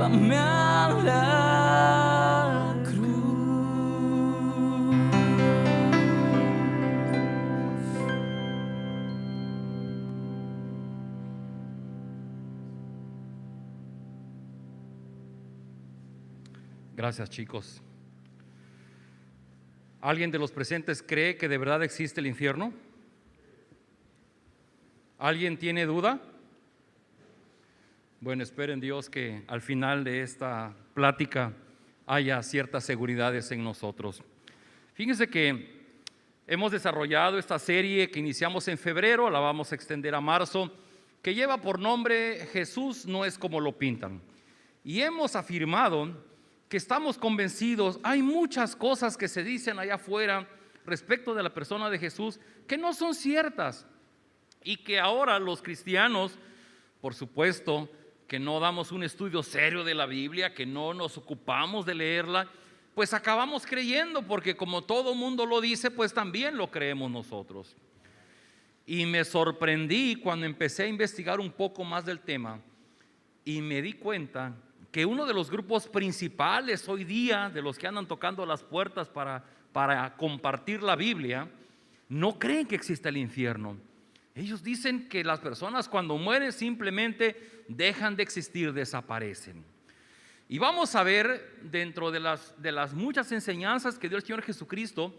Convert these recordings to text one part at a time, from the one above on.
llévame a la cruz. Gracias, chicos. ¿Alguien de los presentes cree que de verdad existe el infierno? ¿Alguien tiene duda? Bueno, espero en Dios que al final de esta plática haya ciertas seguridades en nosotros. Fíjense que hemos desarrollado esta serie que iniciamos en febrero, la vamos a extender a marzo, que lleva por nombre Jesús no es como lo pintan. Y hemos afirmado que estamos convencidos, hay muchas cosas que se dicen allá afuera respecto de la persona de Jesús que no son ciertas, y que ahora los cristianos, por supuesto, que no damos un estudio serio de la Biblia, que no nos ocupamos de leerla, pues acabamos creyendo, porque como todo mundo lo dice, pues también lo creemos nosotros. Y me sorprendí cuando empecé a investigar un poco más del tema y me di cuenta que uno de los grupos principales hoy día, de los que andan tocando las puertas para compartir la Biblia, no creen que exista el infierno. Ellos dicen que las personas cuando mueren simplemente dejan de existir, desaparecen. Y vamos a ver dentro de las muchas enseñanzas que dio el Señor Jesucristo.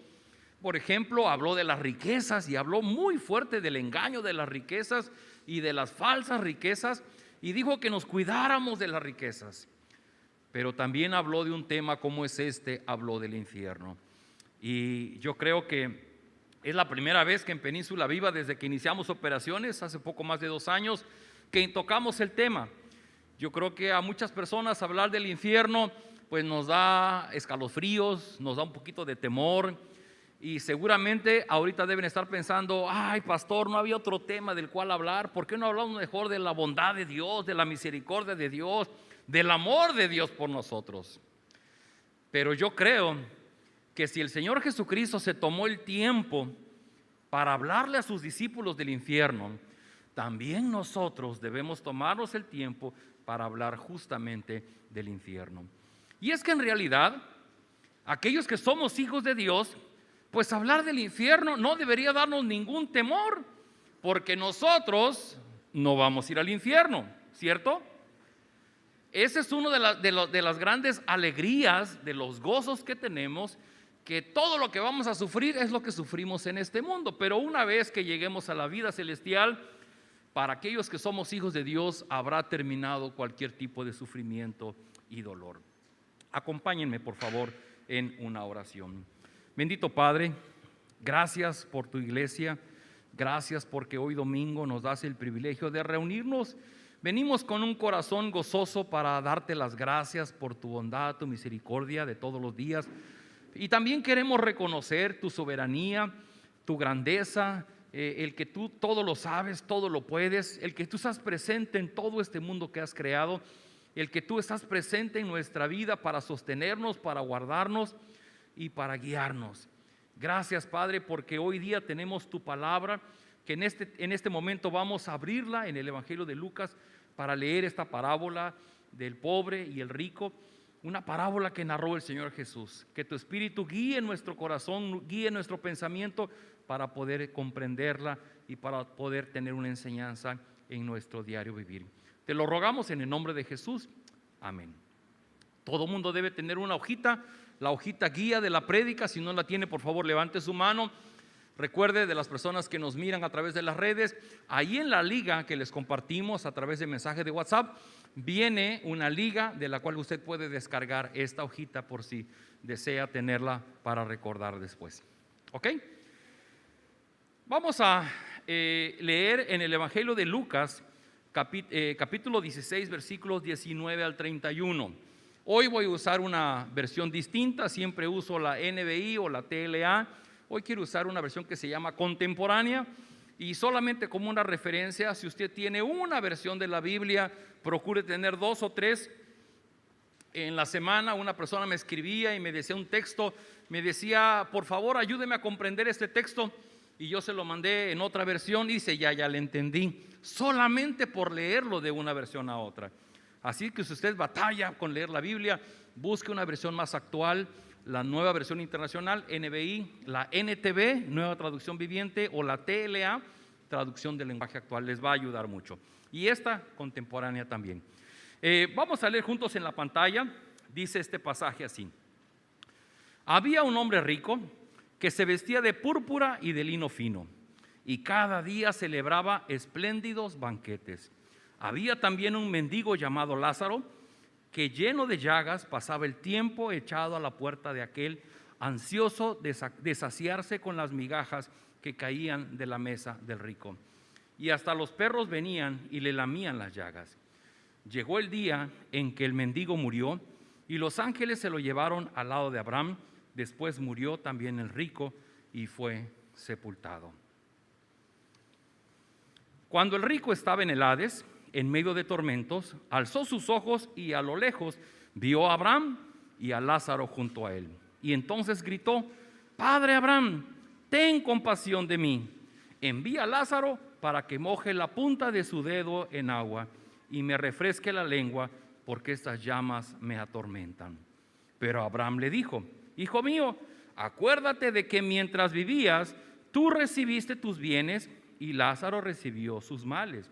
Por ejemplo, habló de las riquezas y habló muy fuerte del engaño de las riquezas y de las falsas riquezas, y dijo que nos cuidáramos de las riquezas. Pero también habló de un tema como es este, habló del infierno. Y yo creo que es la primera vez que en Península Viva, desde que iniciamos operaciones hace poco más de 2 años, que tocamos el tema. Yo creo que a muchas personas hablar del infierno pues nos da escalofríos, nos da un poquito de temor, y seguramente ahorita deben estar pensando: ay, pastor, no había otro tema del cual hablar, ¿por qué no hablamos mejor de la bondad de Dios, de la misericordia de Dios, del amor de Dios por nosotros? Pero yo creo que si el Señor Jesucristo se tomó el tiempo para hablarle a sus discípulos del infierno, también nosotros debemos tomarnos el tiempo para hablar justamente del infierno. Y es que en realidad, aquellos que somos hijos de Dios, pues hablar del infierno no debería darnos ningún temor, porque nosotros no vamos a ir al infierno, ¿cierto? Ese es uno de las grandes alegrías, de los gozos que tenemos, que todo lo que vamos a sufrir es lo que sufrimos en este mundo, pero una vez que lleguemos a la vida celestial, para aquellos que somos hijos de Dios, habrá terminado cualquier tipo de sufrimiento y dolor. Acompáñenme, por favor, en una oración. Bendito Padre, gracias por tu iglesia, gracias porque hoy domingo nos das el privilegio de reunirnos. Venimos con un corazón gozoso para darte las gracias por tu bondad, tu misericordia de todos los días. Y también queremos reconocer tu soberanía, tu grandeza, el que tú todo lo sabes, todo lo puedes, el que tú estás presente en todo este mundo que has creado, el que tú estás presente en nuestra vida para sostenernos, para guardarnos y para guiarnos. Gracias, Padre, porque hoy día tenemos tu palabra, que en este momento vamos a abrirla en el Evangelio de Lucas para leer esta parábola del pobre y el rico, una parábola que narró el Señor Jesús. Que tu Espíritu guíe nuestro corazón, guíe nuestro pensamiento para poder comprenderla y para poder tener una enseñanza en nuestro diario vivir. Te lo rogamos en el nombre de Jesús. Amén. Todo mundo debe tener una hojita, la hojita guía de la prédica. Si no la tiene, por favor, levante su mano. Recuerde, de las personas que nos miran a través de las redes, ahí en la liga que les compartimos a través de mensaje de WhatsApp, viene una liga de la cual usted puede descargar esta hojita por si desea tenerla para recordar después. ¿Ok? Vamos a leer en el Evangelio de Lucas, capítulo 16, versículos 19 al 31. Hoy voy a usar una versión distinta, siempre uso la NBI o la TLA. Hoy quiero usar una versión que se llama contemporánea, y solamente como una referencia, si usted tiene una versión de la Biblia, procure tener 2 o 3. En la semana una persona me escribía y me decía un texto, me decía: por favor, ayúdeme a comprender este texto, y yo se lo mandé en otra versión y dice: ya le entendí, solamente por leerlo de una versión a otra. Así que si usted batalla con leer la Biblia, busque una versión más actual, la Nueva Versión Internacional, NBI, la NTV, Nueva Traducción Viviente, o la TLA, Traducción del Lenguaje Actual. Les va a ayudar mucho. Y esta contemporánea también. Vamos a leer juntos en la pantalla. Dice este pasaje así: había un hombre rico que se vestía de púrpura y de lino fino, y cada día celebraba espléndidos banquetes. Había también un mendigo llamado Lázaro, que lleno de llagas pasaba el tiempo echado a la puerta de aquel, ansioso de saciarse con las migajas que caían de la mesa del rico. Y hasta los perros venían y le lamían las llagas. Llegó el día en que el mendigo murió, y los ángeles se lo llevaron al lado de Abraham. Después murió también el rico y fue sepultado. Cuando el rico estaba en el Hades, en medio de tormentos, alzó sus ojos y a lo lejos vio a Abraham y a Lázaro junto a él. Y entonces gritó: Padre Abraham, ten compasión de mí. Envía a Lázaro para que moje la punta de su dedo en agua y me refresque la lengua, porque estas llamas me atormentan. Pero Abraham le dijo: Hijo mío, acuérdate de que mientras vivías, tú recibiste tus bienes y Lázaro recibió sus males.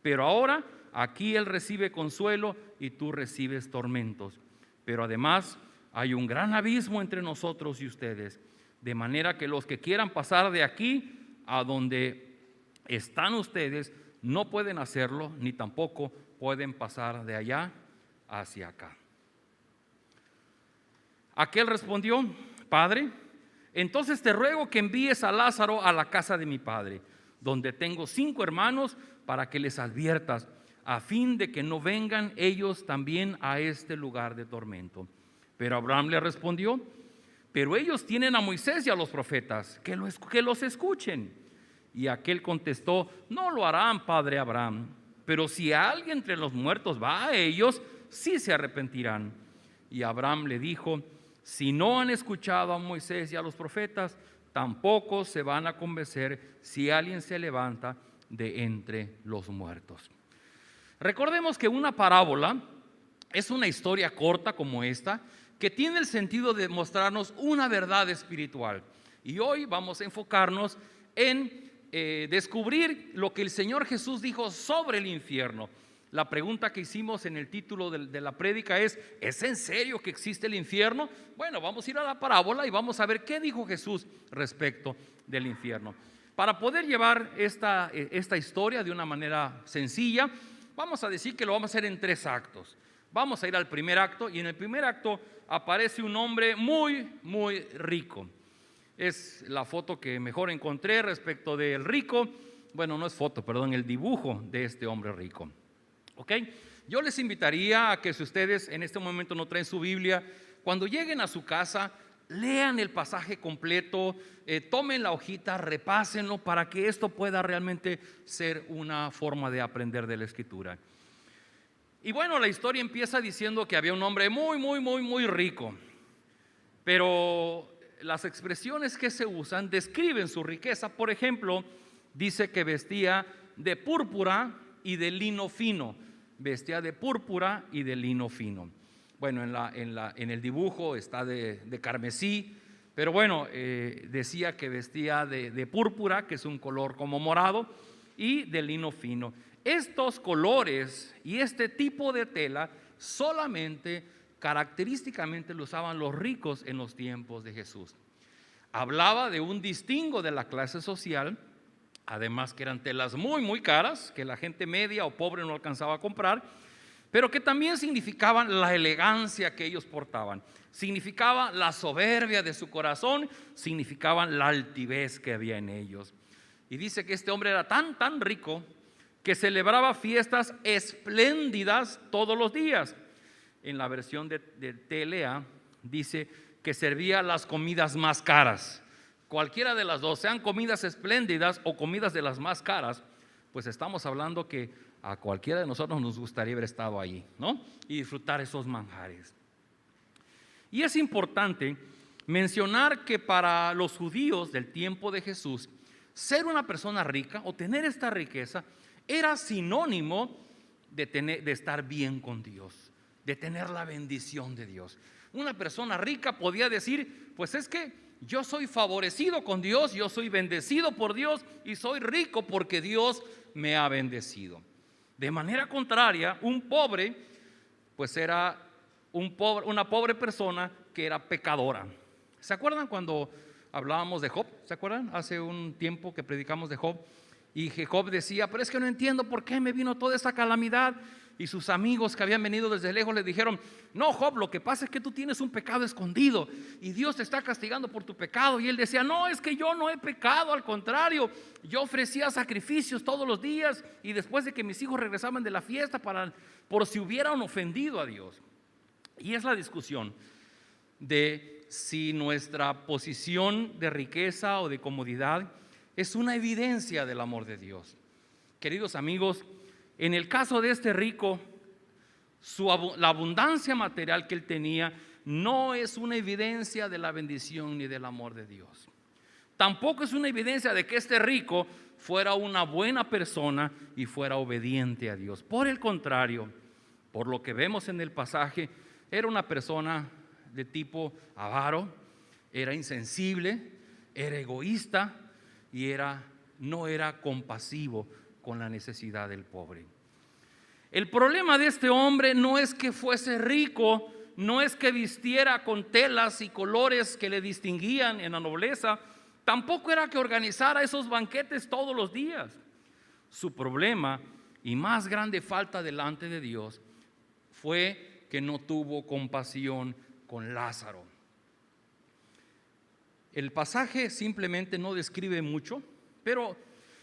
Pero ahora aquí él recibe consuelo y tú recibes tormentos. Pero además hay un gran abismo entre nosotros y ustedes, de manera que los que quieran pasar de aquí a donde están ustedes no pueden hacerlo, ni tampoco pueden pasar de allá hacia acá. Aquel respondió: Padre, entonces te ruego que envíes a Lázaro a la casa de mi padre, donde tengo 5 hermanos, para que les adviertas, a fin de que no vengan ellos también a este lugar de tormento. Pero Abraham le respondió: pero ellos tienen a Moisés y a los profetas, que los escuchen. Y aquel contestó: no lo harán, padre Abraham, pero si alguien entre los muertos va a ellos, sí se arrepentirán. Y Abraham le dijo: si no han escuchado a Moisés y a los profetas, tampoco se van a convencer si alguien se levanta de entre los muertos. Recordemos que una parábola es una historia corta como esta, que tiene el sentido de mostrarnos una verdad espiritual. Y hoy vamos a enfocarnos en descubrir lo que el Señor Jesús dijo sobre el infierno. La pregunta que hicimos en el título de la prédica es en serio que existe el infierno? Bueno, vamos a ir a la parábola y vamos a ver qué dijo Jesús respecto del infierno. Para poder llevar esta historia de una manera sencilla, vamos a decir que lo vamos a hacer en 3 actos. Vamos a ir al primer acto, y en el primer acto aparece un hombre muy, muy rico. Es la foto que mejor encontré respecto del rico. Bueno, no es foto, perdón, el dibujo de este hombre rico. ¿Ok? Yo les invitaría a que, si ustedes en este momento no traen su Biblia, cuando lleguen a su casa, lean el pasaje completo, tomen la hojita, repásenlo, para que esto pueda realmente ser una forma de aprender de la Escritura. Y bueno, la historia empieza diciendo que había un hombre muy, muy, muy, muy rico, pero las expresiones que se usan describen su riqueza. Por ejemplo, dice que vestía de púrpura y de lino fino. Vestía de púrpura y de lino fino. Bueno, en el dibujo está de carmesí, pero bueno, decía que vestía de púrpura, que es un color como morado, y de lino fino. Estos colores y este tipo de tela solamente, característicamente, lo usaban los ricos en los tiempos de Jesús. Hablaba de un distingo de la clase social, además que eran telas muy, muy caras, que la gente media o pobre no alcanzaba a comprar, pero que también significaban la elegancia que ellos portaban, significaba la soberbia de su corazón, significaban la altivez que había en ellos. Y dice que este hombre era tan rico que celebraba fiestas espléndidas todos los días. En la versión de TLA dice que servía las comidas más caras. Cualquiera de las dos, sean comidas espléndidas o comidas de las más caras, pues estamos hablando que a cualquiera de nosotros nos gustaría haber estado allí, ¿no? Y disfrutar esos manjares. Y es importante mencionar que para los judíos del tiempo de Jesús, ser una persona rica o tener esta riqueza era sinónimo de estar bien con Dios, de tener la bendición de Dios. Una persona rica podía decir, pues es que yo soy favorecido con Dios, yo soy bendecido por Dios y soy rico porque Dios me ha bendecido. De manera contraria, un pobre, pues era una pobre persona que era pecadora. ¿Se acuerdan cuando hablábamos de Job? ¿Se acuerdan? Hace un tiempo que predicamos de Job y Job decía, pero es que no entiendo por qué me vino toda esta calamidad. Y sus amigos que habían venido desde lejos le dijeron, no, Job, lo que pasa es que tú tienes un pecado escondido y Dios te está castigando por tu pecado. Y él decía, no, es que yo no he pecado, al contrario, yo ofrecía sacrificios todos los días y después de que mis hijos regresaban de la fiesta por si hubieran ofendido a Dios. Y es la discusión de si nuestra posición de riqueza o de comodidad es una evidencia del amor de Dios. Queridos amigos, en el caso de este rico, la abundancia material que él tenía no es una evidencia de la bendición ni del amor de Dios. Tampoco es una evidencia de que este rico fuera una buena persona y fuera obediente a Dios. Por el contrario, por lo que vemos en el pasaje, era una persona de tipo avaro, era insensible, era egoísta y no era compasivo con la necesidad del pobre. El problema de este hombre no es que fuese rico, no es que vistiera con telas y colores que le distinguían en la nobleza, tampoco era que organizara esos banquetes todos los días. Su problema y más grande falta delante de Dios fue que no tuvo compasión con Lázaro. El pasaje simplemente no describe mucho, pero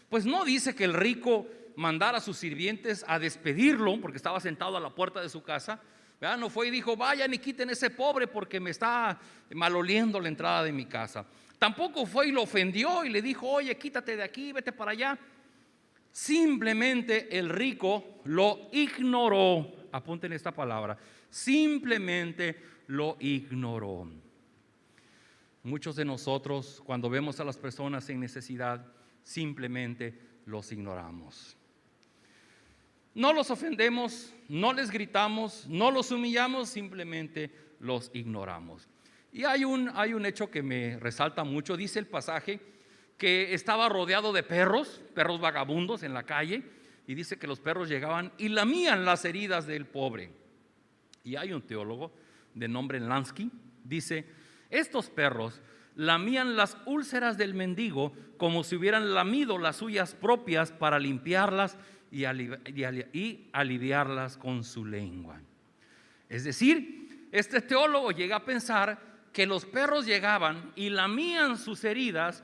pues no dice que el rico mandara a sus sirvientes a despedirlo porque estaba sentado a la puerta de su casa, ¿verdad? No fue y dijo, vayan y quiten ese pobre porque me está maloliendo la entrada de mi casa. Tampoco fue y lo ofendió y le dijo, oye, quítate de aquí, vete para allá. Simplemente el rico lo ignoró. Apunten esta palabra, simplemente lo ignoró. Muchos de nosotros, cuando vemos a las personas en necesidad, simplemente los ignoramos. No los ofendemos, no les gritamos, no los humillamos, simplemente los ignoramos. Y hay un hecho que me resalta mucho. Dice el pasaje que estaba rodeado de perros vagabundos en la calle, y dice que los perros llegaban y lamían las heridas del pobre. Y hay un teólogo de nombre Lansky, dice, estos perros lamían las úlceras del mendigo como si hubieran lamido las suyas propias para limpiarlas y aliviarlas con su lengua. Es decir, este teólogo llega a pensar que los perros llegaban y lamían sus heridas,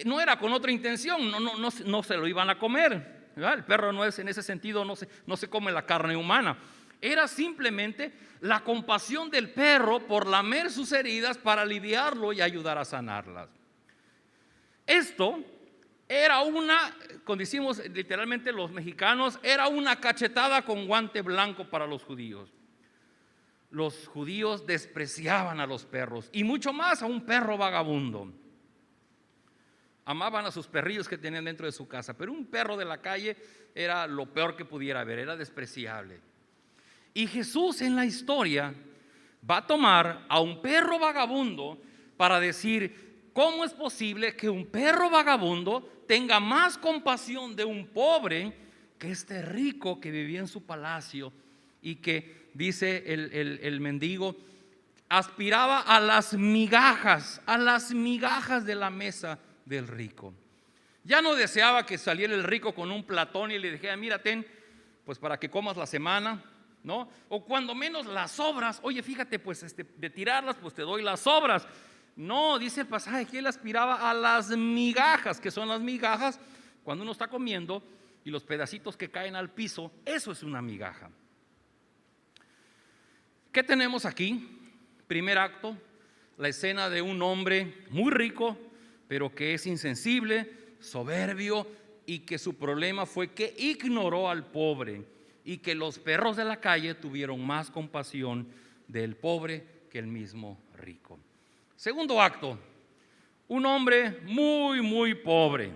no era con otra intención, no se lo iban a comer, ¿verdad? El perro no es en ese sentido, no se come la carne humana. Era simplemente la compasión del perro por lamer sus heridas para aliviarlo y ayudar a sanarlas. Esto era como decimos literalmente los mexicanos, era una cachetada con guante blanco para los judíos. Los judíos despreciaban a los perros y mucho más a un perro vagabundo. Amaban a sus perrillos que tenían dentro de su casa, pero un perro de la calle era lo peor que pudiera haber, era despreciable. Y Jesús en la historia va a tomar a un perro vagabundo para decir, ¿cómo es posible que un perro vagabundo tenga más compasión de un pobre que este rico que vivía en su palacio y que, dice el mendigo, aspiraba a las migajas de la mesa del rico? Ya no deseaba que saliera el rico con un platón y le dijera, mira, ten, pues para que comas la semana, ¿no? O cuando menos las sobras, oye, fíjate, pues de tirarlas, pues te doy las sobras. No, dice el pasaje que él aspiraba a las migajas. ¿Qué son las migajas? Cuando uno está comiendo y los pedacitos que caen al piso, eso es una migaja. ¿Qué tenemos aquí? Primer acto, la escena de un hombre muy rico, pero que es insensible, soberbio, y que su problema fue que ignoró al pobre, y que los perros de la calle tuvieron más compasión del pobre que el mismo rico. Segundo acto, un hombre muy, muy pobre.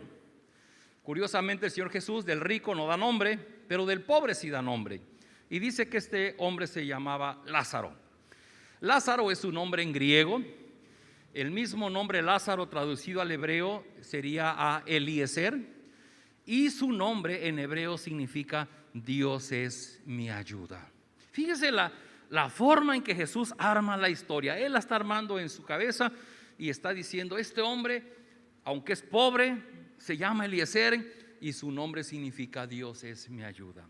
Curiosamente, el Señor Jesús del rico no da nombre, pero del pobre sí da nombre. Y dice que este hombre se llamaba Lázaro. Lázaro es un nombre en griego. El mismo nombre Lázaro traducido al hebreo sería a Eliezer, y su nombre en hebreo significa Dios es mi ayuda. Fíjese la forma en que Jesús arma la historia. Él la está armando en su cabeza y está diciendo: este hombre, aunque es pobre, se llama Eliezer y su nombre significa Dios es mi ayuda.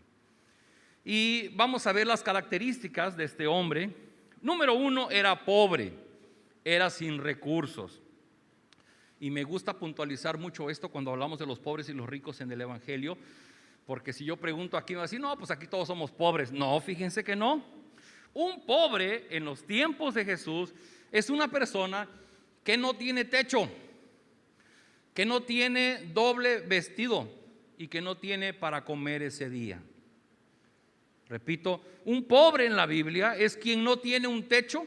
Y vamos a ver las características de este hombre. Número uno, era pobre, era sin recursos. Y me gusta puntualizar mucho esto cuando hablamos de los pobres y los ricos en el Evangelio, porque si yo pregunto aquí, me va a decir: no, pues aquí todos somos pobres. No, fíjense que no. Un pobre en los tiempos de Jesús es una persona que no tiene techo, que no tiene doble vestido y que no tiene para comer ese día. Repito, un pobre en la Biblia es quien no tiene un techo,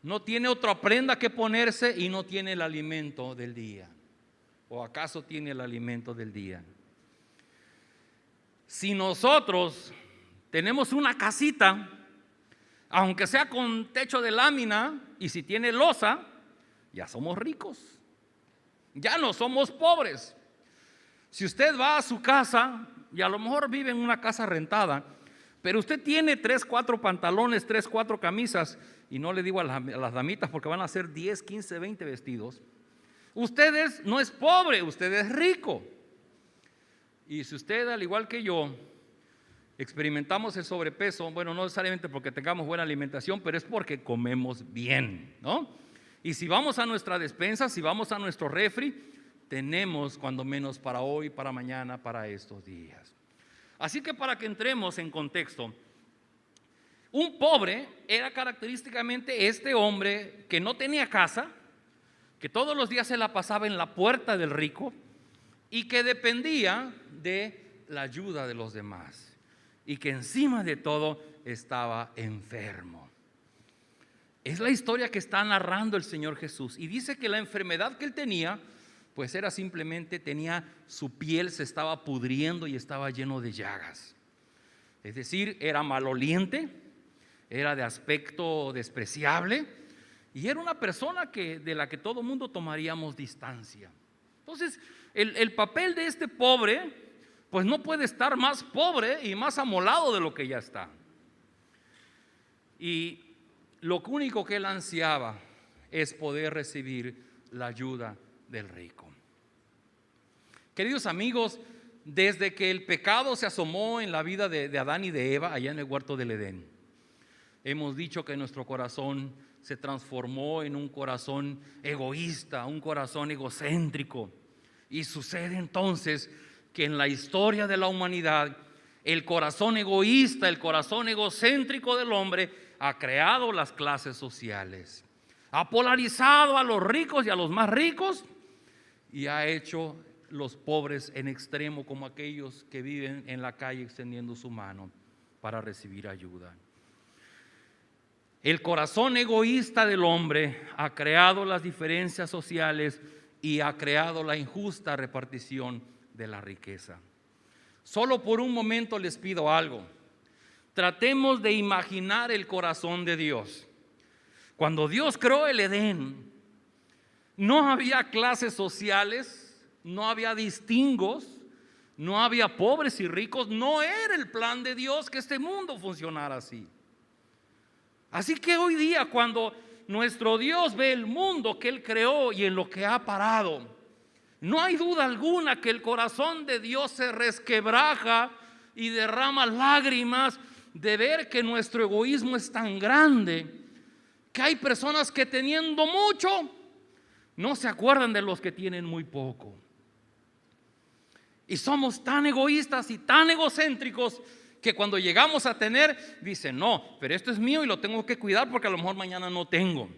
no tiene otra prenda que ponerse y no tiene el alimento del día. ¿O acaso tiene el alimento del día? Si nosotros tenemos una casita, aunque sea con techo de lámina, y si tiene losa, ya somos ricos, ya no somos pobres. Si usted va a su casa y a lo mejor vive en una casa rentada, pero usted tiene 3, 4 pantalones, 3, 4 camisas, y no le digo a las damitas porque van a hacer 10, 15, 20 vestidos, usted no es pobre, usted es rico. Y si usted, al igual que yo, experimentamos el sobrepeso, bueno, no necesariamente porque tengamos buena alimentación, pero es porque comemos bien, ¿no? Y si vamos a nuestra despensa, si vamos a nuestro refri, tenemos cuando menos para hoy, para mañana, para estos días. Así que para que entremos en contexto, un pobre era característicamente este hombre que no tenía casa, que todos los días se la pasaba en la puerta del rico y que dependía de la ayuda de los demás, y que encima de todo estaba enfermo. Es la historia que está narrando el Señor Jesús, y dice que la enfermedad que él tenía pues era simplemente, su piel se estaba pudriendo y estaba lleno de llagas. Es decir, era maloliente, era de aspecto despreciable y era una persona de la que todo mundo tomaríamos distancia. Entonces, el papel de este pobre, pues no puede estar más pobre y más amolado de lo que ya está. Y lo único que él ansiaba es poder recibir la ayuda del rico. Queridos amigos, desde que el pecado se asomó en la vida de Adán y de Eva allá en el huerto del Edén, hemos dicho que nuestro corazón se transformó en un corazón egoísta, un corazón egocéntrico. Y sucede entonces que en la historia de la humanidad, el corazón egoísta, el corazón egocéntrico del hombre ha creado las clases sociales, ha polarizado a los ricos y a los más ricos, y ha hecho los pobres en extremo como aquellos que viven en la calle extendiendo su mano para recibir ayuda. El corazón egoísta del hombre ha creado las diferencias sociales y ha creado la injusta repartición de la riqueza. Solo por un momento les pido algo. Tratemos de imaginar el corazón de Dios. Cuando Dios creó el Edén, no había clases sociales, no había distingos, no había pobres y ricos. No era el plan de Dios que este mundo funcionara así. Así que hoy día, cuando nuestro Dios ve el mundo que Él creó y en lo que ha parado, no hay duda alguna que el corazón de Dios se resquebraja y derrama lágrimas de ver que nuestro egoísmo es tan grande que hay personas que teniendo mucho no se acuerdan de los que tienen muy poco. Y somos tan egoístas y tan egocéntricos que cuando llegamos a tener, dicen: no, pero esto es mío y lo tengo que cuidar porque a lo mejor mañana no tengo.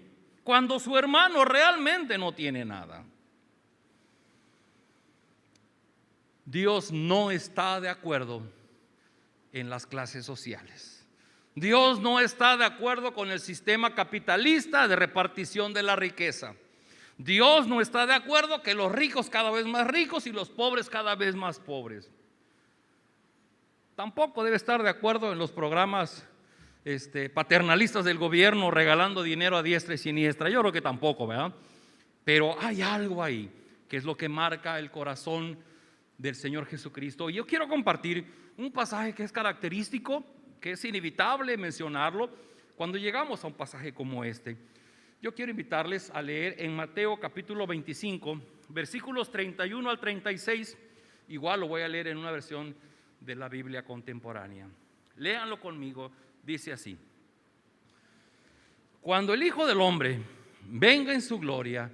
Cuando su hermano realmente no tiene nada. Dios no está de acuerdo en las clases sociales. Dios no está de acuerdo con el sistema capitalista de repartición de la riqueza. Dios no está de acuerdo que los ricos cada vez más ricos y los pobres cada vez más pobres. tampoco debe estar de acuerdo en los programas paternalistas del gobierno regalando dinero a diestra y siniestra. Yo creo que tampoco, ¿verdad? Pero hay algo ahí que es lo que marca el corazón del Señor Jesucristo. Y yo quiero compartir un pasaje que es característico, que es inevitable mencionarlo cuando llegamos a un pasaje como este. Yo quiero invitarles a leer en Mateo capítulo 25, versículos 31 al 36. Igual lo voy a leer en una versión de la Biblia contemporánea. Léanlo conmigo, dice así: cuando el Hijo del Hombre venga en su gloria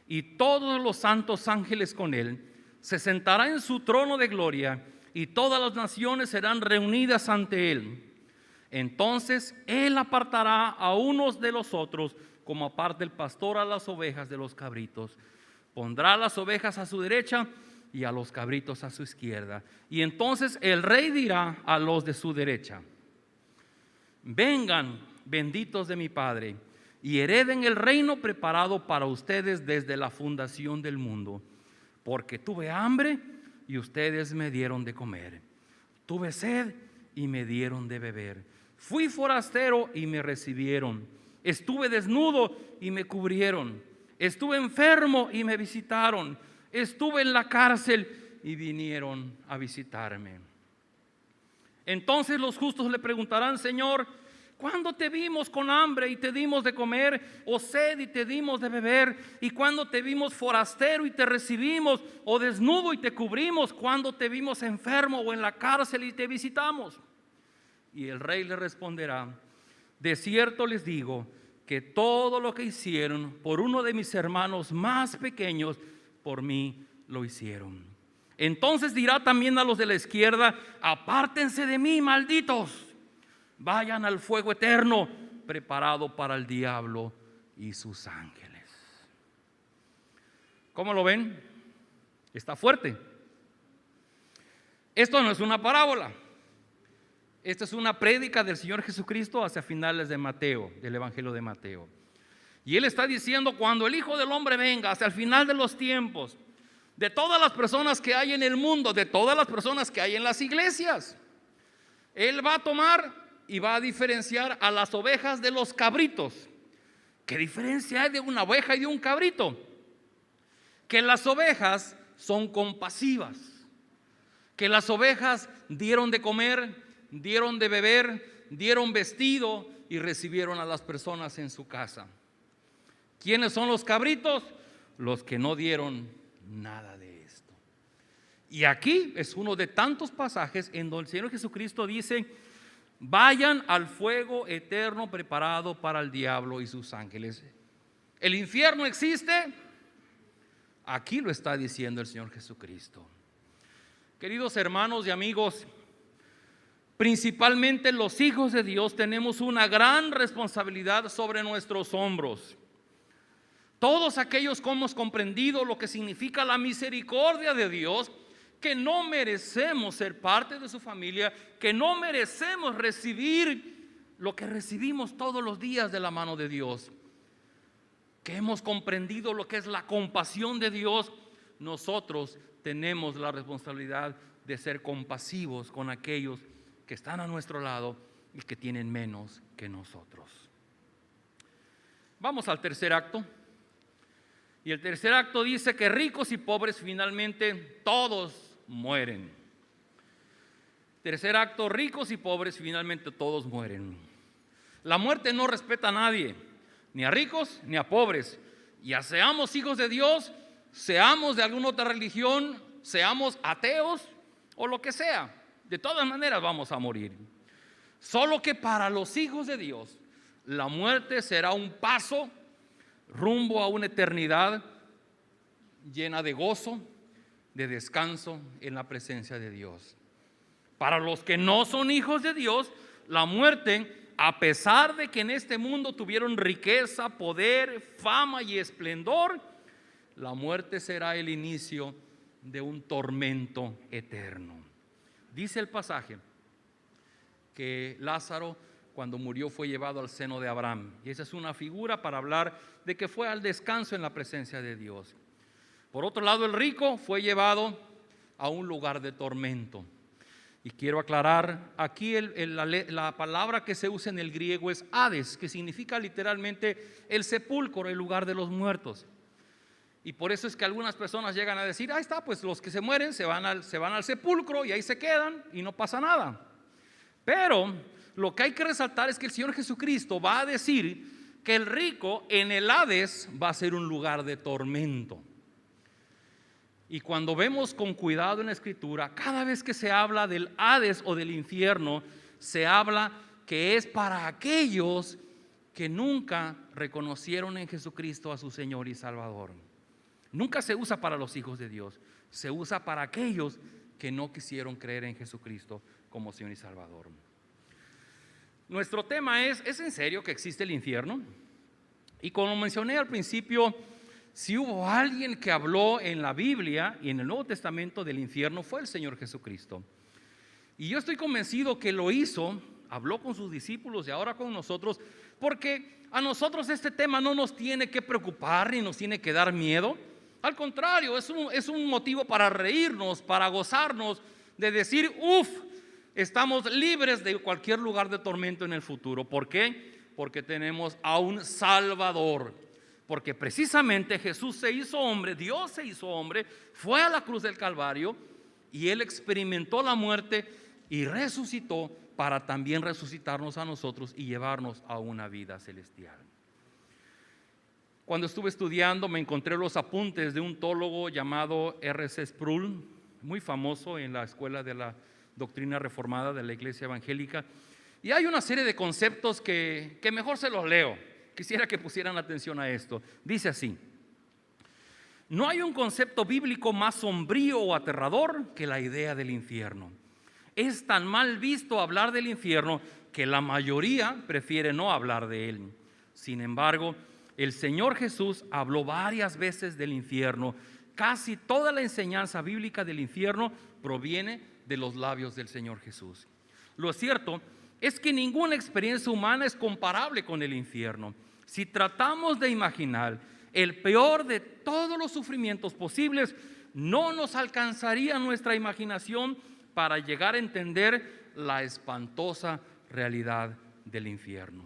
y todos los santos ángeles con él, se sentará en su trono de gloria y todas las naciones serán reunidas ante él. Entonces él apartará a unos de los otros, como aparta el pastor a las ovejas de los cabritos. Pondrá las ovejas a su derecha y a los cabritos a su izquierda. Y entonces el rey dirá a los de su derecha: vengan, benditos de mi Padre, y hereden el reino preparado para ustedes desde la fundación del mundo. Porque tuve hambre y ustedes me dieron de comer. Tuve sed y me dieron de beber. Fui forastero y me recibieron. Estuve desnudo y me cubrieron. Estuve enfermo y me visitaron. Estuve en la cárcel y vinieron a visitarme. Entonces los justos le preguntarán: Señor, ¿cuándo te vimos con hambre y te dimos de comer, o sed y te dimos de beber? ¿Y cuándo te vimos forastero y te recibimos, o desnudo y te cubrimos? ¿Cuándo te vimos enfermo o en la cárcel y te visitamos? Y el rey le responderá: de cierto les digo que todo lo que hicieron por uno de mis hermanos más pequeños, por mí lo hicieron. Entonces dirá también a los de la izquierda: apártense de mí, malditos, vayan al fuego eterno preparado para el diablo y sus ángeles. ¿Cómo lo ven? Está fuerte. Esto no es una parábola. Esta es una prédica del Señor Jesucristo hacia finales de Mateo, del Evangelio de Mateo. Y Él está diciendo: cuando el Hijo del Hombre venga, hacia el final de los tiempos, de todas las personas que hay en el mundo, de todas las personas que hay en las iglesias, Él va a tomar y va a diferenciar a las ovejas de los cabritos. ¿Qué diferencia hay de una oveja y de un cabrito? Que las ovejas son compasivas, que las ovejas dieron de comer, dieron de beber, dieron vestido y recibieron a las personas en su casa. ¿Quiénes son los cabritos? Los que no dieron nada de esto. Y aquí es uno de tantos pasajes en donde el Señor Jesucristo dice: vayan al fuego eterno preparado para el diablo y sus ángeles. ¿El infierno existe? Aquí lo está diciendo el Señor Jesucristo. Queridos hermanos y amigos, principalmente los hijos de Dios tenemos una gran responsabilidad sobre nuestros hombros. Todos aquellos que hemos comprendido lo que significa la misericordia de Dios, que no merecemos ser parte de su familia, que no merecemos recibir lo que recibimos todos los días de la mano de Dios, que hemos comprendido lo que es la compasión de Dios, nosotros tenemos la responsabilidad de ser compasivos con aquellos que están a nuestro lado y que tienen menos que nosotros. Vamos al tercer acto. Y el tercer acto dice que ricos y pobres finalmente todos mueren. Tercer acto: ricos y pobres finalmente todos mueren. La muerte no respeta a nadie, ni a ricos ni a pobres. Ya seamos hijos de Dios, seamos de alguna otra religión, seamos ateos o lo que sea, de todas maneras vamos a morir. Solo que para los hijos de Dios, la muerte será un paso rumbo a una eternidad llena de gozo, de descanso en la presencia de Dios. Para los que no son hijos de Dios, la muerte, a pesar de que en este mundo tuvieron riqueza, poder, fama y esplendor, la muerte será el inicio de un tormento eterno. Dice el pasaje que Lázaro, cuando murió, fue llevado al seno de Abraham. Y esa es una figura para hablar de que fue al descanso en la presencia de Dios. Por otro lado, el rico fue llevado a un lugar de tormento. Y quiero aclarar, aquí la palabra que se usa en el griego es Hades, que significa literalmente el sepulcro, el lugar de los muertos. Y por eso es que algunas personas llegan a decir, ahí está, pues los que se mueren se van al sepulcro y ahí se quedan y no pasa nada. Pero lo que hay que resaltar es que el Señor Jesucristo va a decir que el rico en el Hades va a ser un lugar de tormento. Y cuando vemos con cuidado en la Escritura, cada vez que se habla del Hades o del infierno, se habla que es para aquellos que nunca reconocieron en Jesucristo a su Señor y Salvador. Nunca se usa para los hijos de Dios, se usa para aquellos que no quisieron creer en Jesucristo como Señor y Salvador. Nuestro tema ¿es en serio que existe el infierno? Y como mencioné al principio, si hubo alguien que habló en la Biblia y en el Nuevo Testamento del infierno, fue el Señor Jesucristo. Y yo estoy convencido que lo hizo, habló con sus discípulos y ahora con nosotros, porque a nosotros este tema no nos tiene que preocupar ni nos tiene que dar miedo. Al contrario, es un motivo para reírnos, para gozarnos, de decir, estamos libres de cualquier lugar de tormento en el futuro. ¿Por qué? Porque tenemos a un Salvador. Porque precisamente Jesús se hizo hombre, Dios se hizo hombre, fue a la cruz del Calvario y Él experimentó la muerte y resucitó para también resucitarnos a nosotros y llevarnos a una vida celestial. Cuando estuve estudiando me encontré los apuntes de un teólogo llamado R.C. Sproul, muy famoso en la escuela de la doctrina reformada de la Iglesia Evangélica, y hay una serie de conceptos que mejor se los leo. Quisiera que pusieran atención a esto. Dice así: no hay un concepto bíblico más sombrío o aterrador que la idea del infierno. Es tan mal visto hablar del infierno que la mayoría prefiere no hablar de él. Sin embargo, el Señor Jesús habló varias veces del infierno. Casi toda la enseñanza bíblica del infierno proviene de los labios del Señor Jesús. Lo cierto es que ninguna experiencia humana es comparable con el infierno. Si tratamos de imaginar el peor de todos los sufrimientos posibles, no nos alcanzaría nuestra imaginación para llegar a entender la espantosa realidad del infierno.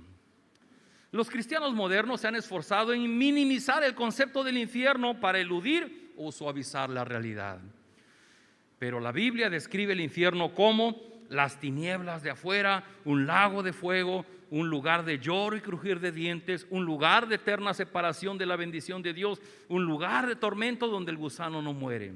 Los cristianos modernos se han esforzado en minimizar el concepto del infierno para eludir o suavizar la realidad. Pero la Biblia describe el infierno como las tinieblas de afuera, un lago de fuego, un lugar de lloro y crujir de dientes, un lugar de eterna separación de la bendición de Dios, un lugar de tormento donde el gusano no muere.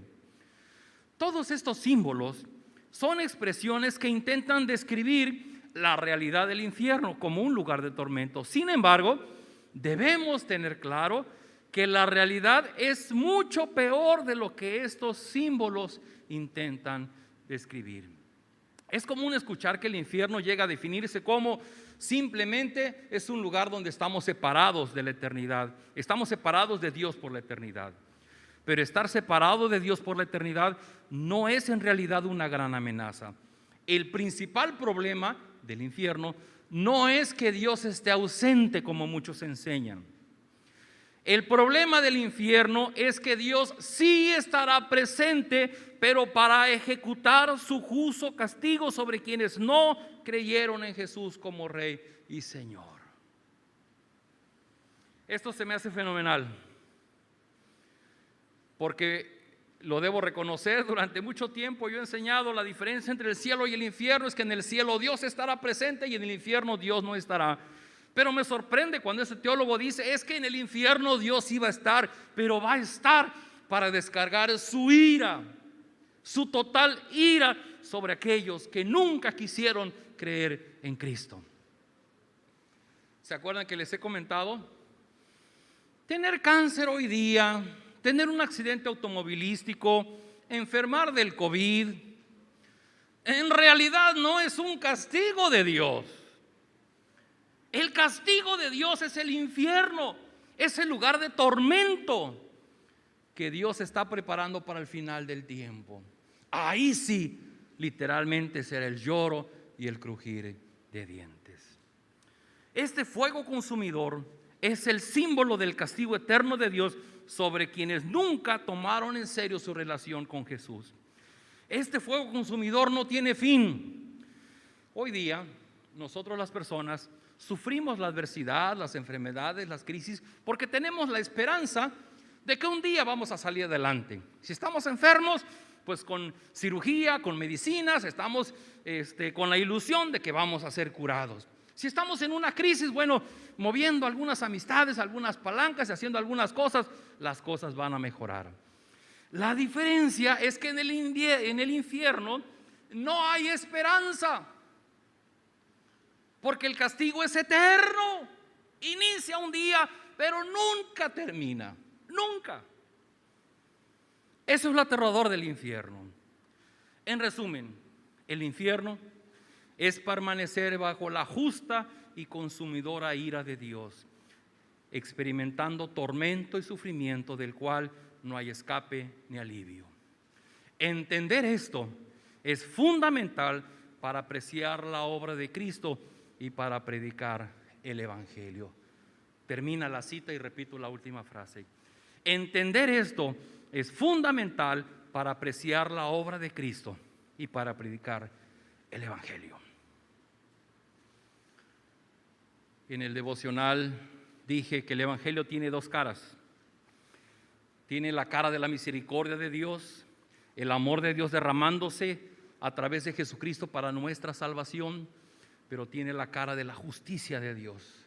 Todos estos símbolos son expresiones que intentan describir la realidad del infierno como un lugar de tormento. Sin embargo, debemos tener claro que la realidad es mucho peor de lo que estos símbolos intentan describir. Es común escuchar que el infierno llega a definirse como simplemente es un lugar donde estamos separados de la eternidad, estamos separados de Dios por la eternidad. Pero estar separado de Dios por la eternidad no es en realidad una gran amenaza. El principal problema del infierno no es que Dios esté ausente como muchos enseñan. El problema del infierno es que Dios sí estará presente, pero para ejecutar su justo castigo sobre quienes no creyeron en Jesús como Rey y Señor. Esto se me hace fenomenal, porque lo debo reconocer, durante mucho tiempo yo he enseñado la diferencia entre el cielo y el infierno, es que en el cielo Dios estará presente y en el infierno Dios no estará. Pero me sorprende cuando ese teólogo dice, es que en el infierno Dios iba a estar, pero va a estar para descargar su ira, su total ira sobre aquellos que nunca quisieron creer en Cristo. ¿Se acuerdan que les he comentado? Tener cáncer hoy día, tener un accidente automovilístico, enfermar del COVID, en realidad no es un castigo de Dios. El castigo de Dios es el infierno, es el lugar de tormento que Dios está preparando para el final del tiempo. Ahí sí, literalmente será el lloro y el crujir de dientes. Este fuego consumidor es el símbolo del castigo eterno de Dios sobre quienes nunca tomaron en serio su relación con Jesús. Este fuego consumidor no tiene fin. Hoy día, nosotros las personas sufrimos la adversidad, las enfermedades, las crisis, porque tenemos la esperanza de que un día vamos a salir adelante. Si estamos enfermos, pues con cirugía, con medicinas, estamos con la ilusión de que vamos a ser curados. Si estamos en una crisis, bueno, moviendo algunas amistades, algunas palancas y haciendo algunas cosas, las cosas van a mejorar. La diferencia es que en el infierno no hay esperanza, porque el castigo es eterno. Inicia un día, pero nunca termina, nunca. Eso es lo aterrador del infierno. En resumen, el infierno es permanecer bajo la justa y consumidora ira de Dios, experimentando tormento y sufrimiento del cual no hay escape ni alivio. Entender esto es fundamental para apreciar la obra de Cristo y para predicar el Evangelio. Termina la cita y repito la última frase. Entender esto es fundamental para apreciar la obra de Cristo y para predicar el Evangelio. En el devocional dije que el Evangelio tiene dos caras. Tiene la cara de la misericordia de Dios, el amor de Dios derramándose a través de Jesucristo para nuestra salvación, pero tiene la cara de la justicia de Dios.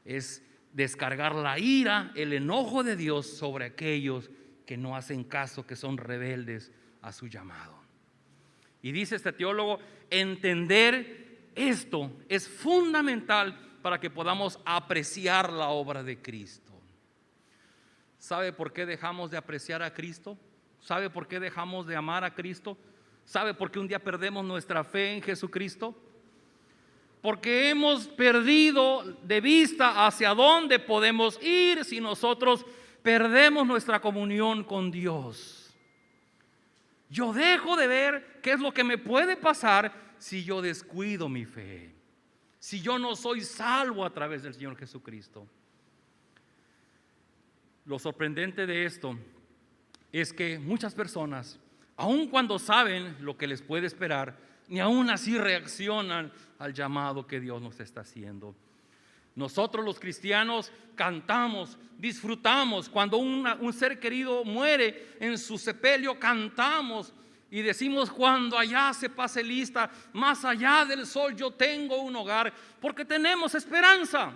Es descargar la ira, el enojo de Dios sobre aquellos que no hacen caso, que son rebeldes a su llamado. Y dice este teólogo, entender esto es fundamental para que podamos apreciar la obra de Cristo. ¿Sabe por qué dejamos de apreciar a Cristo? ¿Sabe por qué dejamos de amar a Cristo? ¿Sabe por qué un día perdemos nuestra fe en Jesucristo? Porque hemos perdido de vista hacia dónde podemos ir si nosotros perdemos nuestra comunión con Dios. Yo dejo de ver qué es lo que me puede pasar si yo descuido mi fe, si yo no soy salvo a través del Señor Jesucristo. Lo sorprendente de esto es que muchas personas, aun cuando saben lo que les puede esperar, ni aún así reaccionan al llamado que Dios nos está haciendo. Nosotros los cristianos cantamos, disfrutamos. Cuando un ser querido muere en su sepelio, cantamos y decimos: cuando allá se pase lista, más allá del sol yo tengo un hogar, porque tenemos esperanza.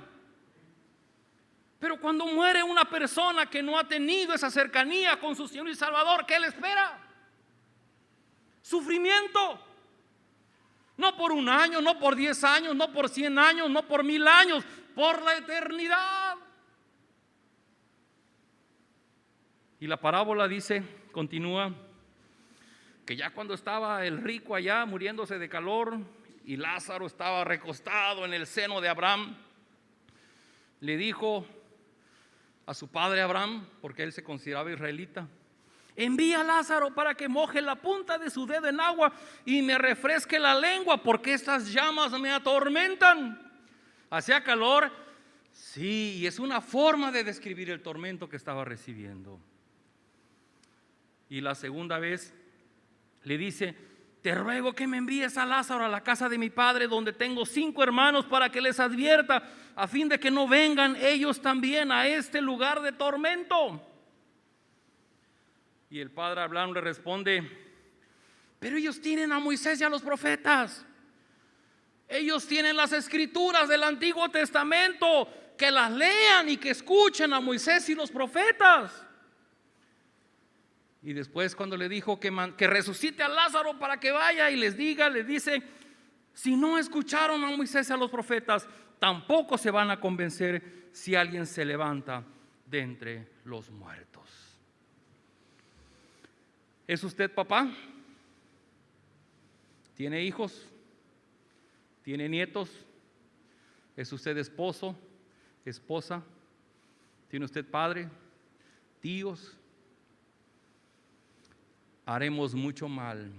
Pero cuando muere una persona que no ha tenido esa cercanía con su Señor y Salvador, ¿qué le espera? Sufrimiento. No por un año, no por 10 años, no por 100 años, no por 1000 años, por la eternidad. Y la parábola dice, continúa, que ya cuando estaba el rico allá muriéndose de calor y Lázaro estaba recostado en el seno de Abraham, le dijo a su padre Abraham, porque él se consideraba israelita: envía a Lázaro para que moje la punta de su dedo en agua y me refresque la lengua, porque estas llamas me atormentan. ¿Hacía calor? Sí, y es una forma de describir el tormento que estaba recibiendo. Y la segunda vez le dice: te ruego que me envíes a Lázaro a la casa de mi padre, donde tengo 5 hermanos, para que les advierta, a fin de que no vengan ellos también a este lugar de tormento. Y el padre Abraham le responde: pero ellos tienen a Moisés y a los profetas. Ellos tienen las escrituras del Antiguo Testamento, que las lean y que escuchen a Moisés y los profetas. Y después, cuando le dijo que resucite a Lázaro para que vaya y les diga, le dice: si no escucharon a Moisés y a los profetas, tampoco se van a convencer si alguien se levanta de entre los muertos. ¿Es usted papá? ¿Tiene hijos? ¿Tiene nietos? ¿Es usted esposo? ¿Esposa? ¿Tiene usted padre? ¿Tíos? Haremos mucho mal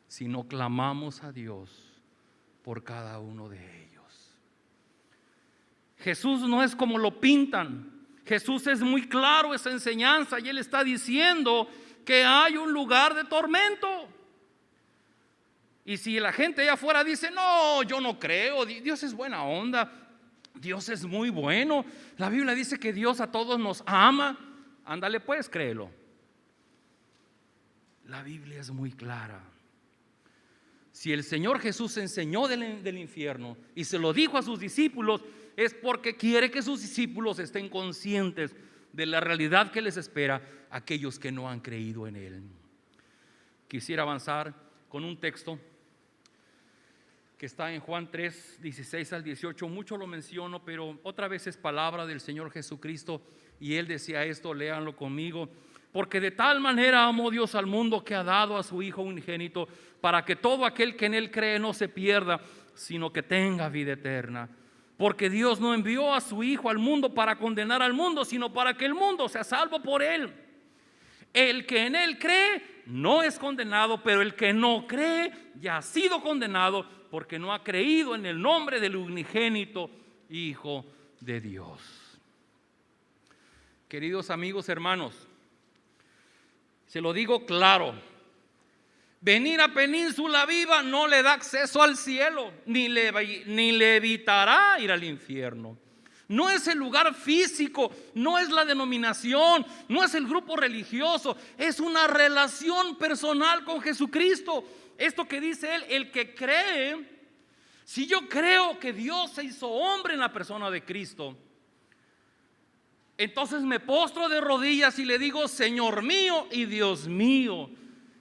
si no clamamos a Dios por cada uno de ellos. Jesús no es como lo pintan. Jesús es muy claro esa enseñanza y Él está diciendo que hay un lugar de tormento. Y si la gente allá afuera dice, no, yo no creo, Dios es buena onda, Dios es muy bueno, la Biblia dice que Dios a todos nos ama, ándale pues, créelo. La Biblia es muy clara. Si el Señor Jesús enseñó del infierno y se lo dijo a sus discípulos, es porque quiere que sus discípulos estén conscientes de la realidad que les espera a aquellos que no han creído en Él. Quisiera avanzar con un texto que está en Juan 3, 16 al 18. Mucho lo menciono, pero otra vez es palabra del Señor Jesucristo, y Él decía esto, léanlo conmigo. Porque de tal manera amó Dios al mundo, que ha dado a su Hijo unigénito, para que todo aquel que en Él cree no se pierda, sino que tenga vida eterna. Porque Dios no envió a su Hijo al mundo para condenar al mundo, sino para que el mundo sea salvo por Él. El que en Él cree no es condenado, pero el que no cree ya ha sido condenado, porque no ha creído en el nombre del unigénito Hijo de Dios. Queridos amigos, hermanos, se lo digo claro: venir a Península Viva no le da acceso al cielo, ni le evitará ir al infierno. No es el lugar físico, no es la denominación, no es el grupo religioso, es una relación personal con Jesucristo. Esto que dice Él, el que cree, si yo creo que Dios se hizo hombre en la persona de Cristo, entonces me postro de rodillas y le digo, Señor mío y Dios mío.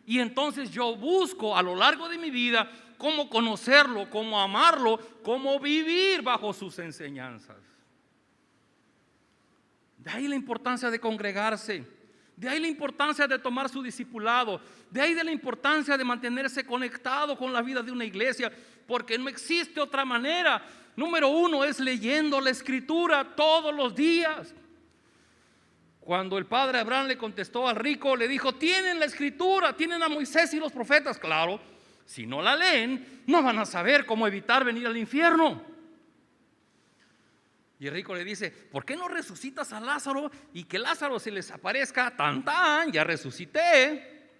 Y entonces yo busco a lo largo de mi vida cómo conocerlo, cómo amarlo, cómo vivir bajo sus enseñanzas. De ahí la importancia de congregarse, de ahí la importancia de tomar su discipulado, de ahí de la importancia de mantenerse conectado con la vida de una iglesia, porque no existe otra manera. Número uno es leyendo la Escritura todos los días. Cuando el padre Abraham le contestó al rico, le dijo, tienen la Escritura, tienen a Moisés y los profetas. Claro, si no la leen, no van a saber cómo evitar venir al infierno. Y el rico le dice, ¿por qué no resucitas a Lázaro y que Lázaro se les aparezca? Tan, ya resucité.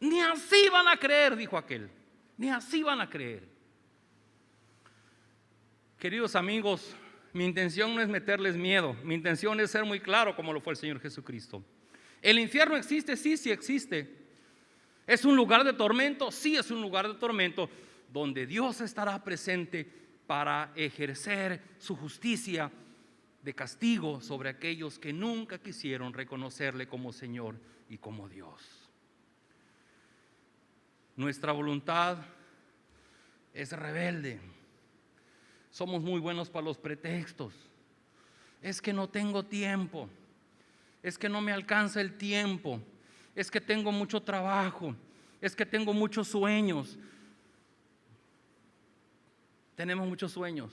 Ni así van a creer, dijo aquel, ni así van a creer. Queridos amigos, mi intención no es meterles miedo, mi intención es ser muy claro como lo fue el Señor Jesucristo. ¿El infierno existe? Sí, sí existe. ¿Es un lugar de tormento? Sí, es un lugar de tormento donde Dios estará presente para ejercer su justicia de castigo sobre aquellos que nunca quisieron reconocerle como Señor y como Dios. Nuestra voluntad es rebelde. Somos muy buenos para los pretextos. Es que no tengo tiempo, es que no me alcanza el tiempo, es que tengo mucho trabajo, es que tengo muchos sueños. Tenemos muchos sueños,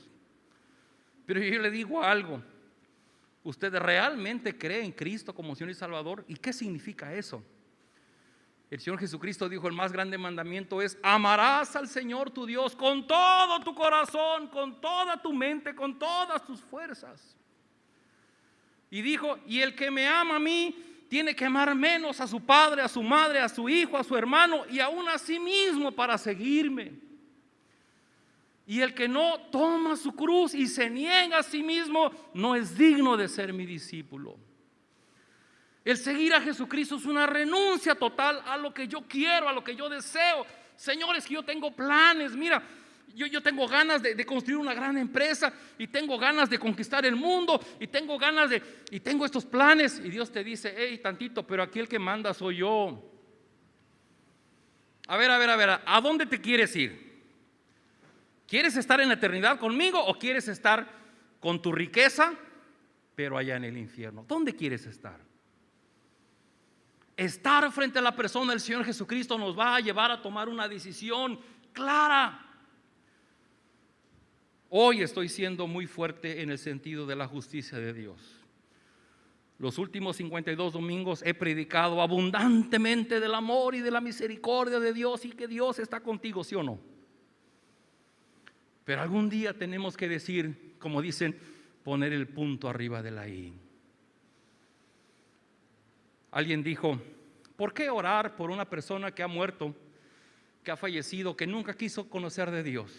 pero yo le digo algo: ¿usted realmente cree en Cristo como Señor y Salvador? ¿Y qué significa eso? El Señor Jesucristo dijo, el más grande mandamiento es: amarás al Señor tu Dios con todo tu corazón, con toda tu mente, con todas tus fuerzas. Y dijo, y el que me ama a mí tiene que amar menos a su padre, a su madre, a su hijo, a su hermano y aún a sí mismo para seguirme. Y el que no toma su cruz y se niega a sí mismo no es digno de ser mi discípulo. El seguir a Jesucristo es una renuncia total a lo que yo quiero, a lo que yo deseo. Señores, que yo tengo planes, mira, yo tengo ganas de construir una gran empresa y tengo ganas de conquistar el mundo y tengo ganas y tengo estos planes. Y Dios te dice, hey, tantito, pero aquí el que manda soy yo. A ver, ¿a dónde te quieres ir? ¿Quieres estar en la eternidad conmigo o quieres estar con tu riqueza, pero allá en el infierno? ¿Dónde quieres estar? Estar frente a la persona del Señor Jesucristo nos va a llevar a tomar una decisión clara. Hoy estoy siendo muy fuerte en el sentido de la justicia de Dios. Los últimos 52 domingos he predicado abundantemente del amor y de la misericordia de Dios y que Dios está contigo, ¿sí o no? Pero algún día tenemos que decir, como dicen, poner el punto arriba de la I. Alguien dijo, ¿por qué orar por una persona que ha muerto que ha fallecido, que nunca quiso conocer de Dios.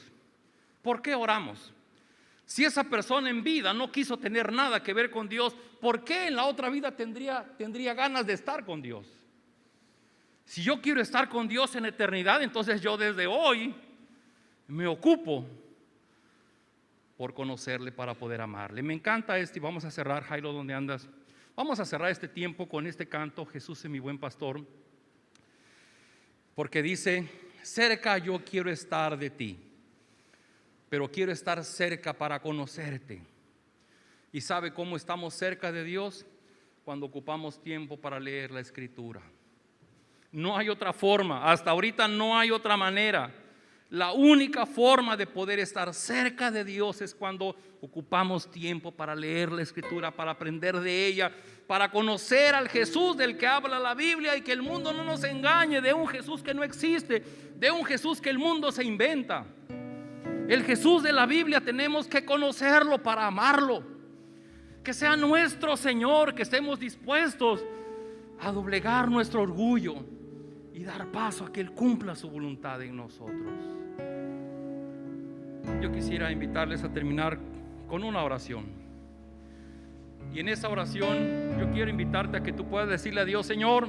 ¿Por qué oramos? Si esa persona en vida no quiso tener nada que ver con Dios, ¿por qué en la otra vida tendría ganas de estar con Dios? Si yo quiero estar con Dios en eternidad, entonces yo desde hoy me ocupo por conocerle para poder amarle. Me encanta y vamos a cerrar, Jairo, ¿dónde andas? Vamos a cerrar este tiempo con este canto, Jesús es mi buen pastor, porque dice: cerca yo quiero estar de ti, pero quiero estar cerca para conocerte. ¿Y sabe cómo estamos cerca de Dios? Cuando ocupamos tiempo para leer la Escritura. No hay otra forma, hasta ahorita no hay otra manera. La única forma de poder estar cerca de Dios es cuando ocupamos tiempo para leer la Escritura, para aprender de ella, para conocer al Jesús del que habla la Biblia, y que el mundo no nos engañe de un Jesús que no existe, de un Jesús que el mundo se inventa. El Jesús de la Biblia tenemos que conocerlo para amarlo, que sea nuestro Señor, que estemos dispuestos a doblegar nuestro orgullo y dar paso a que Él cumpla su voluntad en nosotros. Yo quisiera invitarles a terminar con una oración. Y en esa oración yo quiero invitarte a que tú puedas decirle a Dios: Señor,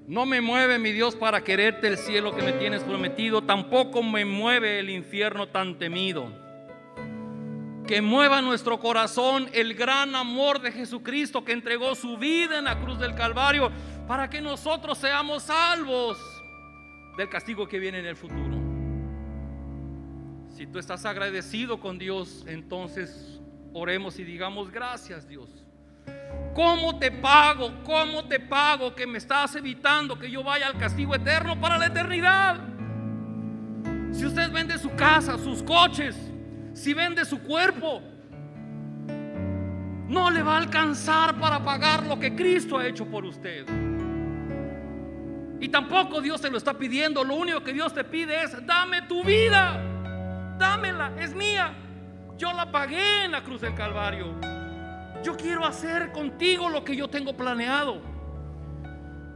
no me mueve, mi Dios, para quererte el cielo que me tienes prometido, tampoco me mueve el infierno tan temido. Que mueva nuestro corazón el gran amor de Jesucristo, que entregó su vida en la cruz del Calvario para que nosotros seamos salvos del castigo que viene en el futuro. Si tú estás agradecido con Dios, entonces oremos y digamos: gracias, Dios. ¿Cómo te pago? ¿Cómo te pago que me estás evitando que yo vaya al castigo eterno para la eternidad? Si usted vende su casa, sus coches, si vende su cuerpo, no le va a alcanzar para pagar lo que Cristo ha hecho por usted. Y tampoco Dios te lo está pidiendo. Lo único que Dios te pide es: dame tu vida, dámela, es mía. Yo la pagué en la cruz del Calvario. Yo quiero hacer contigo lo que yo tengo planeado.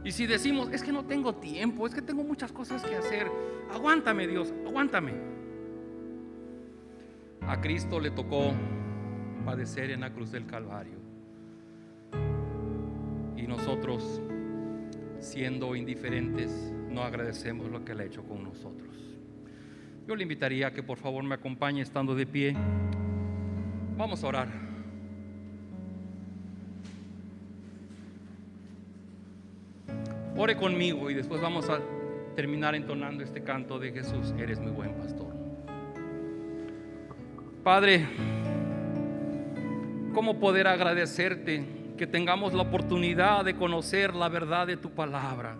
Y si decimos: es que no tengo tiempo, es que tengo muchas cosas que hacer, aguántame, Dios, aguántame. A Cristo le tocó padecer en la cruz del Calvario, y nosotros, siendo indiferentes, no agradecemos lo que Él ha hecho con nosotros. Yo le invitaría a que por favor me acompañe estando de pie. Vamos a orar. Ore conmigo y después vamos a terminar entonando este canto de Jesús, eres mi buen pastor. Padre, ¿cómo poder agradecerte que tengamos la oportunidad de conocer la verdad de tu palabra?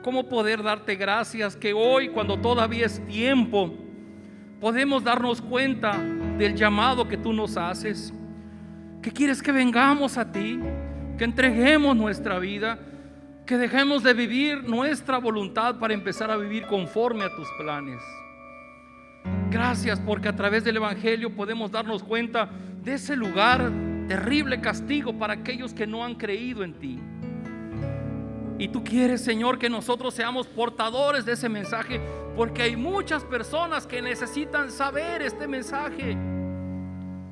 ¿Cómo poder darte gracias que hoy, cuando todavía es tiempo, podemos darnos cuenta del llamado que tú nos haces? Que quieres que vengamos a ti, que entreguemos nuestra vida, que dejemos de vivir nuestra voluntad para empezar a vivir conforme a tus planes. Gracias porque a través del Evangelio podemos darnos cuenta de ese lugar, terrible castigo para aquellos que no han creído en ti. Y tú quieres, Señor, que nosotros seamos portadores de ese mensaje, porque hay muchas personas que necesitan saber este mensaje.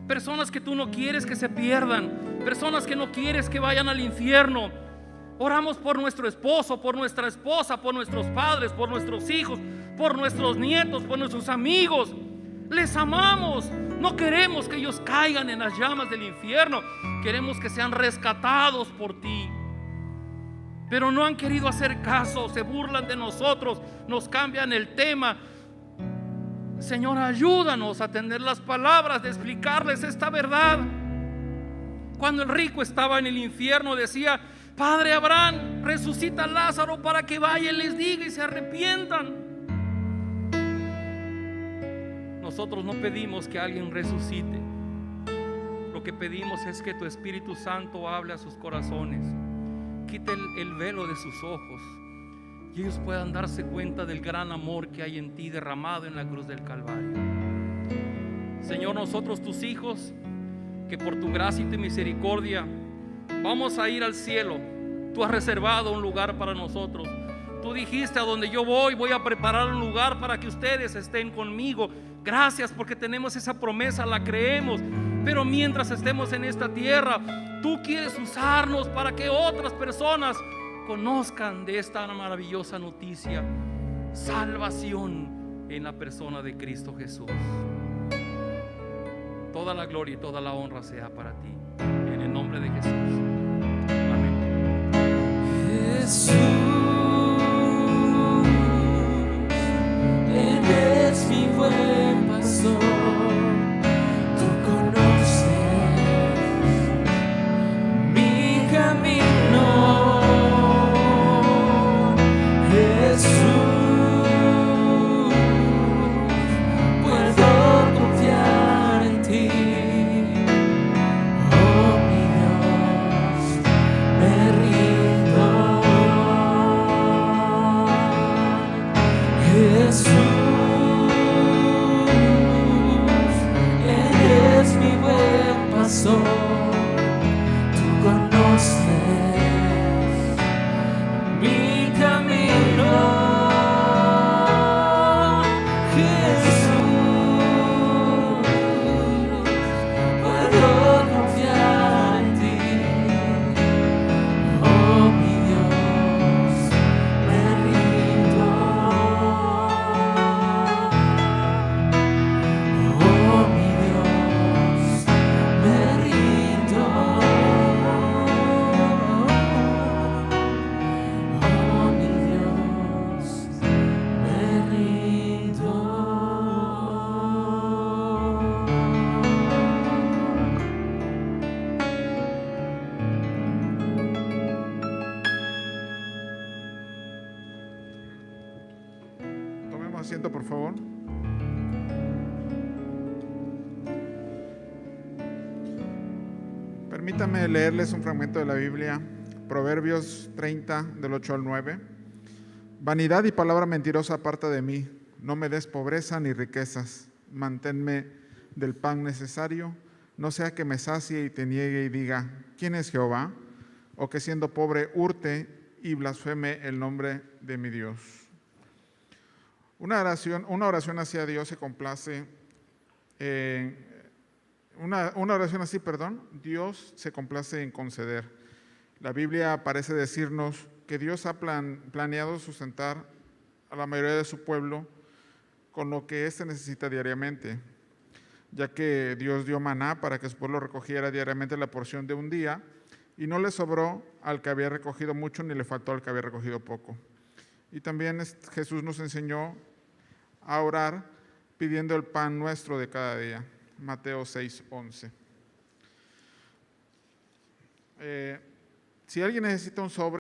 Personas que tú no quieres que se pierdan, personas que no quieres que vayan al infierno. Oramos por nuestro esposo, por nuestra esposa, por nuestros padres, por nuestros hijos, por nuestros nietos, por nuestros amigos. Les amamos. No queremos que ellos caigan en las llamas del infierno. Queremos que sean rescatados por ti. Pero no han querido hacer caso, se burlan de nosotros, nos cambian el tema. Señor, ayúdanos a tener las palabras de explicarles esta verdad. Cuando el rico estaba en el infierno decía: Padre Abraham, resucita a Lázaro para que vaya y les diga y se arrepientan. Nosotros no pedimos que alguien resucite. Lo que pedimos es que tu Espíritu Santo hable a sus corazones, quite el velo de sus ojos y ellos puedan darse cuenta del gran amor que hay en ti derramado en la cruz del Calvario. Señor, nosotros tus hijos, que por tu gracia y tu misericordia vamos a ir al cielo. Tú has reservado un lugar para nosotros, Tú dijiste: a donde yo voy a preparar un lugar para que ustedes estén conmigo. Gracias, porque tenemos esa promesa, la creemos. Pero mientras estemos en esta tierra, tú quieres usarnos para que otras personas conozcan de esta maravillosa noticia: salvación en la persona de Cristo Jesús. Toda la gloria y toda la honra sea para ti, en el nombre de Jesús. Amén. Jesús, eres mi buen pastor. Tú conoces mi camino. Jesús, puedo confiar en ti. Oh, mi Dios, me rindo. Jesús, eres mi buen pastor. Tú conoces mi camino. Jesús, puedo confiar en ti. Oh, mi Dios, me rindo. Oh, mi Dios, me rindo. Oh, mi Dios, me rindo. Tomemos asiento, por favor. Permítame leerles un fragmento de la Biblia, Proverbios 30, del 8 al 9. Vanidad y palabra mentirosa aparta de mí. No me des pobreza ni riquezas. Manténme del pan necesario. No sea que me sacie y te niegue y diga: ¿quién es Jehová? O que siendo pobre hurte y blasfeme el nombre de mi Dios. Una oración hacia Dios se complace. Una oración así, Dios se complace en conceder. La Biblia parece decirnos que Dios ha planeado sustentar a la mayoría de su pueblo con lo que éste necesita diariamente, ya que Dios dio maná para que su pueblo recogiera diariamente la porción de un día, y no le sobró al que había recogido mucho, ni le faltó al que había recogido poco. Y también Jesús nos enseñó a orar pidiendo el pan nuestro de cada día. Mateo 6:11. Si alguien necesita un sobre,